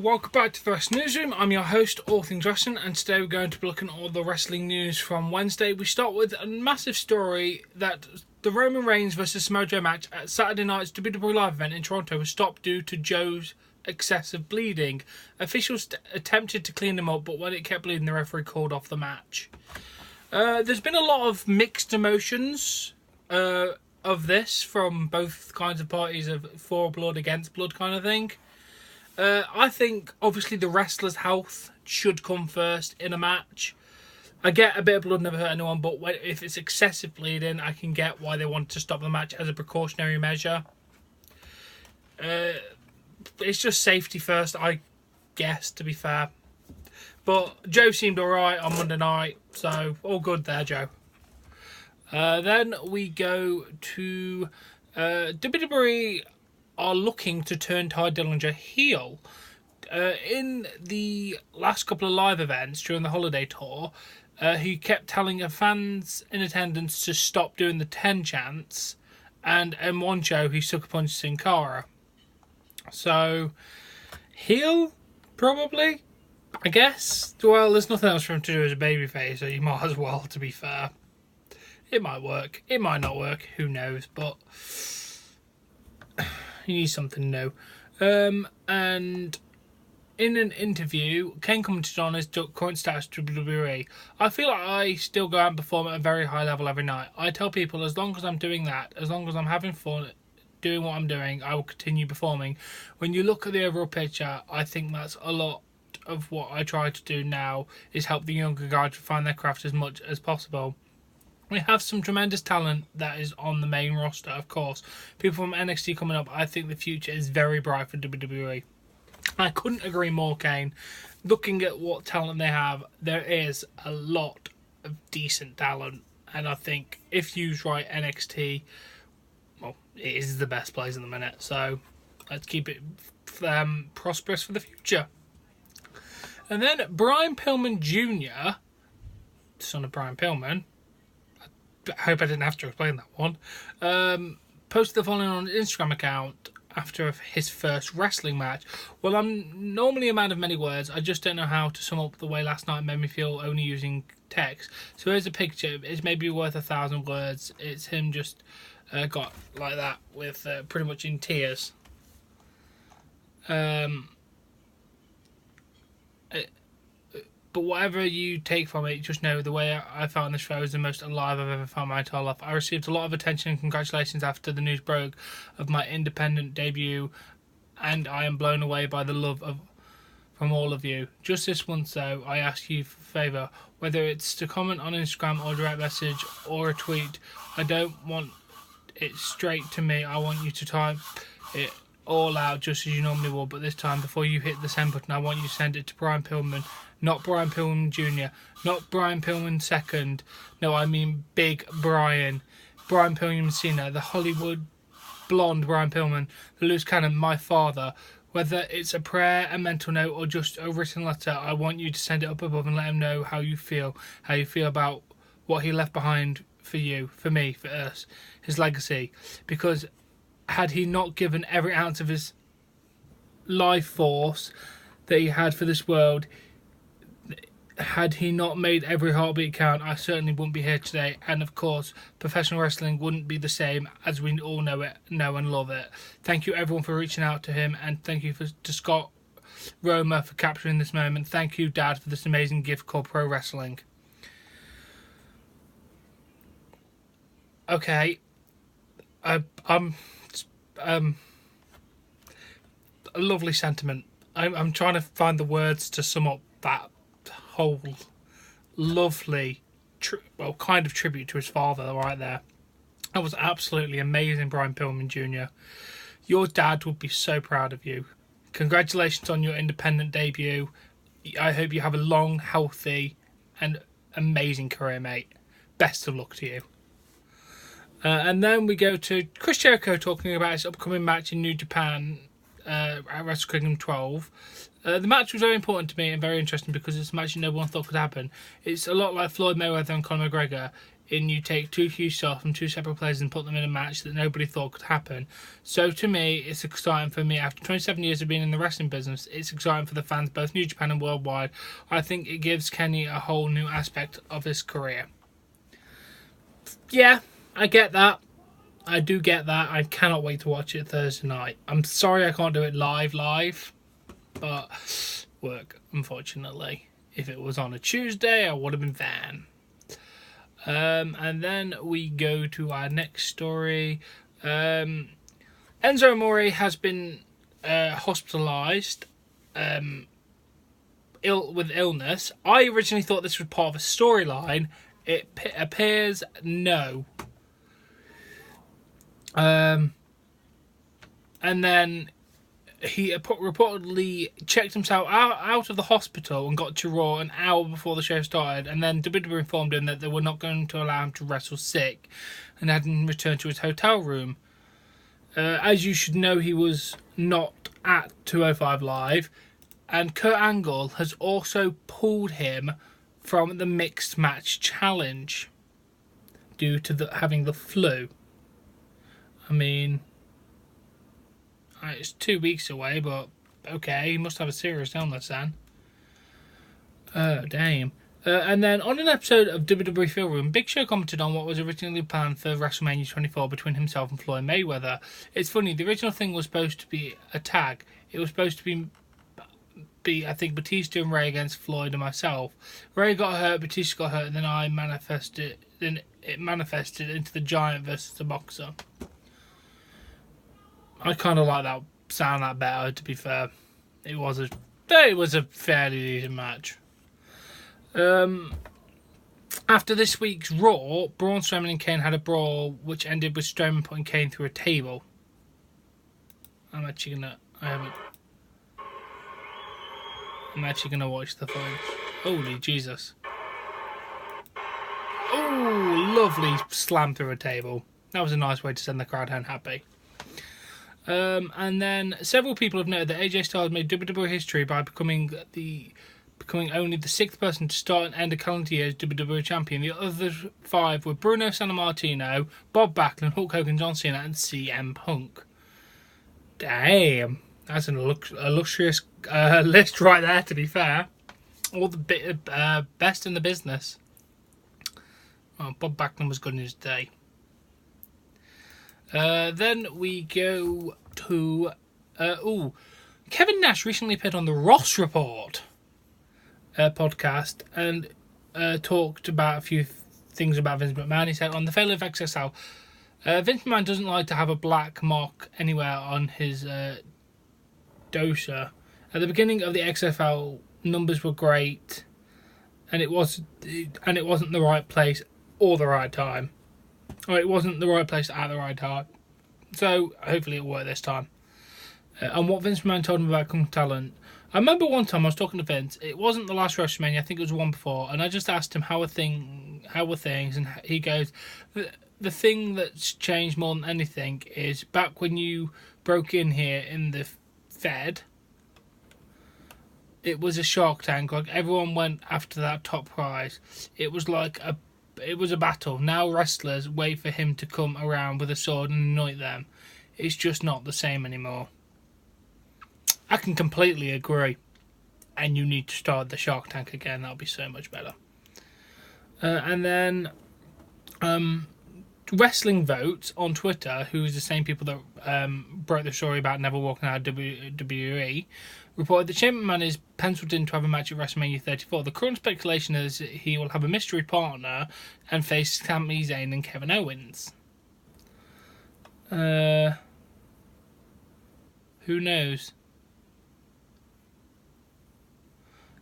welcome back to the Wrestling Newsroom. I'm your host, All Things Wrestling, and today we're going to be looking at all the wrestling news from Wednesday. We start with a massive story that the Roman Reigns vs Samoa Joe match at Saturday night's WWE Live event in Toronto was stopped due to Joe's excessive bleeding. Officials attempted to clean him up, but when it kept bleeding, the referee called off the match. There's been a lot of mixed emotions of this from both kinds of parties, of for blood, against blood kind of thing. I think, obviously, the wrestler's health should come first in a match. I get a bit of blood never hurt anyone, but if it's excessive bleeding, I can get why they want to stop the match as a precautionary measure. It's just safety first, I guess, to be fair. But Joe seemed alright on Monday night, so all good there, Joe. Then we go to WWE are looking to turn Ty Dillinger heel. In the last couple of live events during the holiday tour, he kept telling fans in attendance to stop doing the 10 chants, and in one show he sucker punched Sin Cara. So, heel, probably, I guess. Well, there's nothing else for him to do as a babyface, so you might as well, to be fair. It might work, it might not work, who knows, but you need something new. And in an interview, Kane commented on his current status to WWE. I feel like I still go out and perform at a very high level every night. I tell people, as long as I'm doing that, as long as I'm having fun doing what I'm doing, I will continue performing. When you look at the overall picture, I think that's a lot of what I try to do now, is help the younger guys to find their craft as much as possible. We have some tremendous talent that is on the main roster, of course. People from NXT coming up. I think the future is very bright for WWE. I couldn't agree more, Kane. Looking at what talent they have, there is a lot of decent talent. And I think if used right, NXT, well, it is the best place in the minute. So let's keep it prosperous for the future. And then Brian Pillman Jr., son of Brian Pillman, I hope I didn't have to explain that one, posted the following on his Instagram account after his first wrestling match. Well, I'm normally a man of many words. I just don't know how to sum up the way last night made me feel only using text. So here's a picture. It's maybe worth 1,000 words. It's him just got like that with pretty much in tears. But whatever you take from it, just know the way I found this show is the most alive I've ever found my entire life. I received a lot of attention and congratulations after the news broke of my independent debut, and I am blown away by the love from all of you. Just this once though, I ask you for a favour, whether it's to comment on Instagram or direct message or a tweet. I don't want it straight to me. I want you to type it all out just as you normally would, but this time before you hit the send button, I want you to send it to Brian Pillman, not Brian Pillman Jr., not Brian Pillman II. No, I mean Big Brian. Brian Pillman Sr., the Hollywood blonde Brian Pillman, the loose cannon, my father. Whether it's a prayer, a mental note, or just a written letter, I want you to send it up above and let him know how you feel about what he left behind for you, for me, for us, his legacy. Because had he not given every ounce of his life force that he had for this world, had he not made every heartbeat count, I certainly wouldn't be here today. And of course, professional wrestling wouldn't be the same as we all know and love it. Thank you everyone for reaching out to him, and thank you to Scott Roma for capturing this moment. Thank you, Dad, for this amazing gift called Pro Wrestling. Okay, I'm a lovely sentiment. I'm trying to find the words to sum up that whole lovely, kind of tribute to his father right there. That was absolutely amazing, Brian Pillman Jr. Your dad would be so proud of you. Congratulations on your independent debut. I hope you have a long, healthy, and amazing career, mate. Best of luck to you. And then we go to Chris Jericho talking about his upcoming match in New Japan at Wrestle Kingdom 12. The match was very important to me and very interesting because it's a match no one thought could happen. It's a lot like Floyd Mayweather and Conor McGregor. in you take two huge stars from two separate players and put them in a match that nobody thought could happen. So to me, it's exciting for me. After 27 years of being in the wrestling business, it's exciting for the fans, both New Japan and worldwide. I think it gives Kenny a whole new aspect of his career. Yeah, I get that. I do get that. I cannot wait to watch it Thursday night. I'm sorry I can't do it live, but work, unfortunately. If it was on a Tuesday, I would have been fine. And then we go to our next story. Enzo Amore has been hospitalised with illness. I originally thought this was part of a storyline. It appears no. And then he reportedly checked himself out of the hospital and got to Raw an hour before the show started, and then WWE informed him that they were not going to allow him to wrestle sick and hadn't returned to his hotel room. As you should know, he was not at 205 Live, and Kurt Angle has also pulled him from the Mixed Match Challenge due to having the flu. I mean, it's 2 weeks away, but okay, he must have a serious illness then. Damn. And then on an episode of WWE Field Room, Big Show commented on what was originally planned for WrestleMania 24 between himself and Floyd Mayweather. It's funny, the original thing was supposed to be a tag. It was supposed to be I think, Batista and Ray against Floyd and myself. Ray got hurt, Batista got hurt, and then it manifested into the Giant versus the Boxer. I kind of like that better, to be fair. It was a fairly decent match. After this week's Raw, Braun Strowman and Kane had a brawl which ended with Strowman putting Kane through a table. I'm actually gonna watch the footage. Holy Jesus. Oh, lovely slam through a table. That was a nice way to send the crowd home happy. And then several people have noted that AJ Styles made WWE history by becoming only the sixth person to start and end a calendar year as WWE champion. The other five were Bruno Sammartino, Bob Backlund, Hulk Hogan, John Cena, and CM Punk. Damn, that's an illustrious list right there, to be fair. All the best in the business. Oh, Bob Backlund was good in his day. Then we go to... Kevin Nash recently appeared on the Ross Report podcast and talked about a few things about Vince McMahon. He said, on the failure of XSL, Vince McMahon doesn't like to have a black mark anywhere on his dosa. At the beginning of the XFL, numbers were great, and it wasn't the right place or the right time. Or it wasn't the right place at the right time. So hopefully it'll work this time. And what Vince McMahon told him about Kung Talent. I remember one time I was talking to Vince. It wasn't the last WrestleMania. I think it was the one before. And I just asked him how were things, and he goes, the thing that's changed more than anything is back when you broke in here in the Fed, it was a Shark Tank. Like everyone went after that top prize. It was a battle. Now wrestlers wait for him to come around with a sword and anoint them. It's just not the same anymore. I can completely agree. And you need to start the Shark Tank again. That'll be so much better. And then Wrestling Votes on Twitter, who's the same people that broke the story about Neville walking out of WWE, reported that Shane McMahon is penciled in to have a match at WrestleMania 34. The current speculation is that he will have a mystery partner and face Sami Zayn and Kevin Owens. Who knows?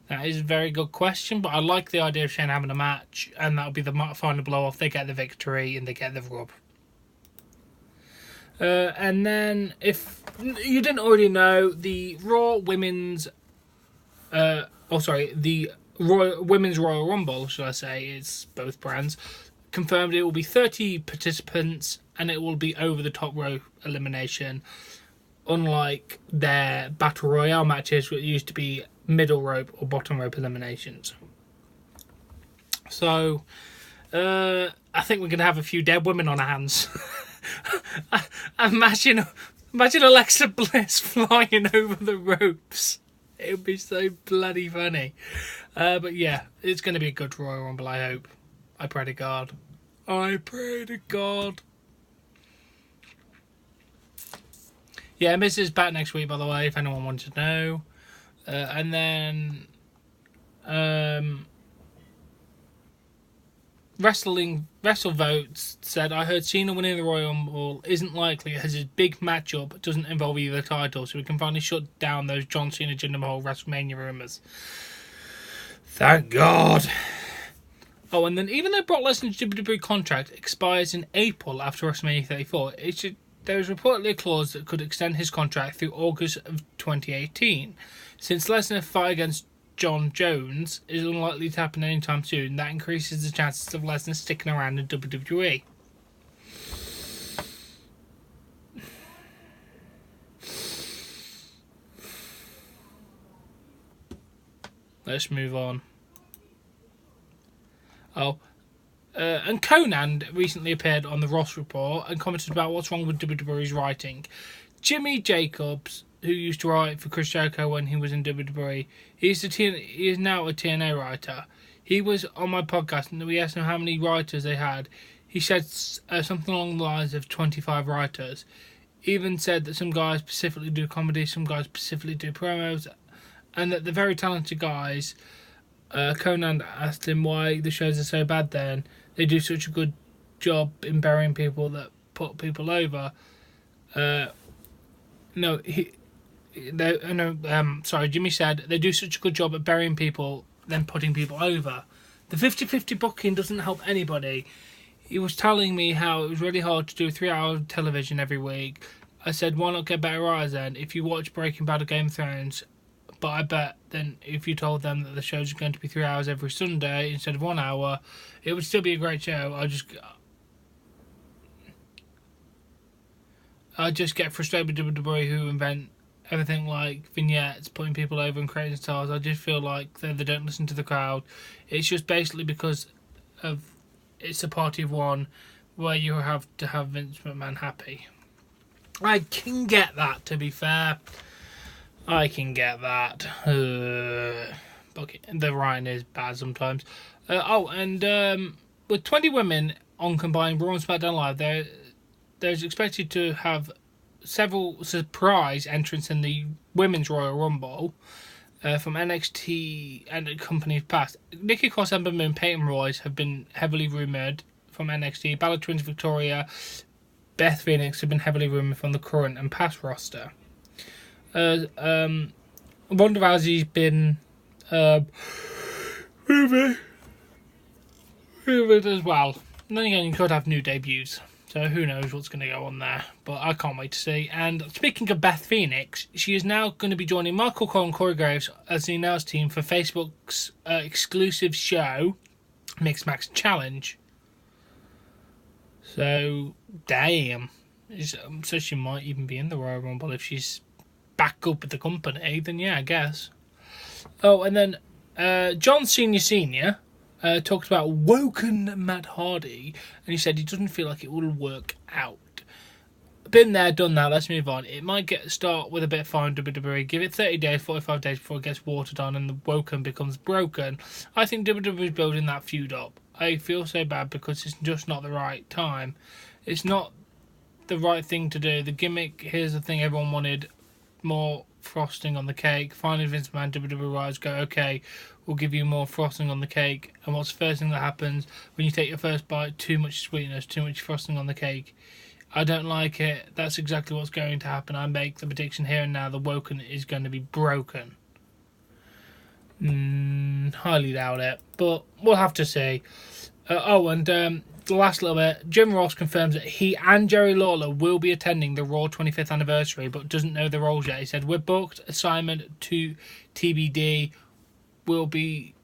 That is a very good question, but I like the idea of Shane having a match, and that'll be the final blow-off. They get the victory, and they get the rub. And then, if you didn't already know, the Raw Women's... the Women's Royal Rumble, should I say, it's both brands, confirmed it will be 30 participants, and it will be over-the-top rope elimination, unlike their Battle Royale matches, which used to be middle rope or bottom rope eliminations. So, I think we're going to have a few dead women on our hands. Imagine Alexa Bliss flying over the ropes. It would be so bloody funny. But yeah, it's going to be a good Royal Rumble, I hope. I pray to God. I pray to God. Yeah, Miz is back next week, by the way, if anyone wanted to know. And then WrestleVotes said, I heard Cena winning the Royal Rumble isn't likely as his big matchup doesn't involve either title, so we can finally shut down those John Cena Jinder Mahal WrestleMania rumours. Thank God. Oh, and then even though Brock Lesnar's WWE contract expires in April after WrestleMania 34, there is reportedly a clause that could extend his contract through August of 2018. Since Lesnar's fight against John Jones is unlikely to happen anytime soon, that increases the chances of Lesnar sticking around in WWE. Let's move on. And Conan recently appeared on the Ross Report and commented about what's wrong with WWE's writing. Jimmy Jacobs, who used to write for Chris Jericho when he was in WWE, he is now a TNA writer. He was on my podcast and we asked him how many writers they had. He said something along the lines of 25 writers. He even said that some guys specifically do comedy, some guys specifically do promos, and that the very talented guys... Conan asked him why the shows are so bad then. They do such a good job in burying people that put people over. Jimmy said they do such a good job at burying people than putting people over. The 50-50 booking doesn't help anybody. He was telling me how it was really hard to do 3-hour television every week. I said, why not get better writers then? If you watch Breaking Bad or Game of Thrones... But I bet then if you told them that the shows are going to be 3 hours every Sunday instead of 1 hour, it would still be a great show. I just get frustrated with WWE who invent everything like vignettes, putting people over and creating stars. I just feel like they don't listen to the crowd. It's just basically because of it's a party of one where you have to have Vince McMahon happy. I can get that, to be fair. I can get that. The writing is bad sometimes. With 20 women on combined Raw and SmackDown Live, there's expected to have several surprise entrants in the Women's Royal Rumble from NXT and companies past. Nikki Cross, Ember Moon, Peyton Royce have been heavily rumoured from NXT. Balor Twins, Victoria, Beth Phoenix have been heavily rumoured from the current and past roster. Ronda Rousey's been rumoured as well. And then again, you could have new debuts, so who knows what's going to go on there. But I can't wait to see. And speaking of Beth Phoenix, she is now going to be joining Michael Cole and Corey Graves as the announce team for Facebook's exclusive show, Mixed Max Challenge. So, damn. So she might even be in the Royal Rumble if she's back up with the company, then yeah, I guess. Oh, and then John Senior talked about Woken Matt Hardy, and he said he doesn't feel like it will work out. Been there, done that, let's move on. It might start with a bit of fine WWE, give it 30 days, 45 days before it gets watered on and the Woken becomes broken. I think WWE is building that feud up. I feel so bad because it's just not the right time. It's not the right thing to do. The gimmick, here's the thing everyone wanted, more frosting on the cake. Finally, Vince McMahon, WWE writers go, okay, we'll give you more frosting on the cake. And what's the first thing that happens when you take your first bite? Too much sweetness, too much frosting on the cake. I don't like it. That's exactly what's going to happen. I make the prediction here and now. The Woken is going to be broken. Highly doubt it, but we'll have to see. The last little bit, Jim Ross confirms that he and Jerry Lawler will be attending the Raw 25th anniversary, but doesn't know the roles yet. He said, we're booked, assignment to TBD, will be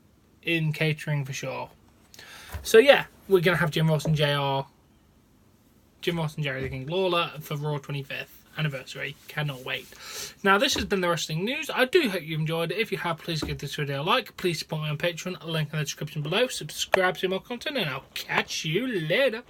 in catering for sure. So yeah, we're going to have Jim Ross and Jerry the King Lawler for Raw 25th anniversary. Cannot wait. Now, this has been the wrestling news. I do hope you enjoyed it. If you have, please give this video a like. Please support me on Patreon. Link in the description below. Subscribe to more content, and I'll catch you later.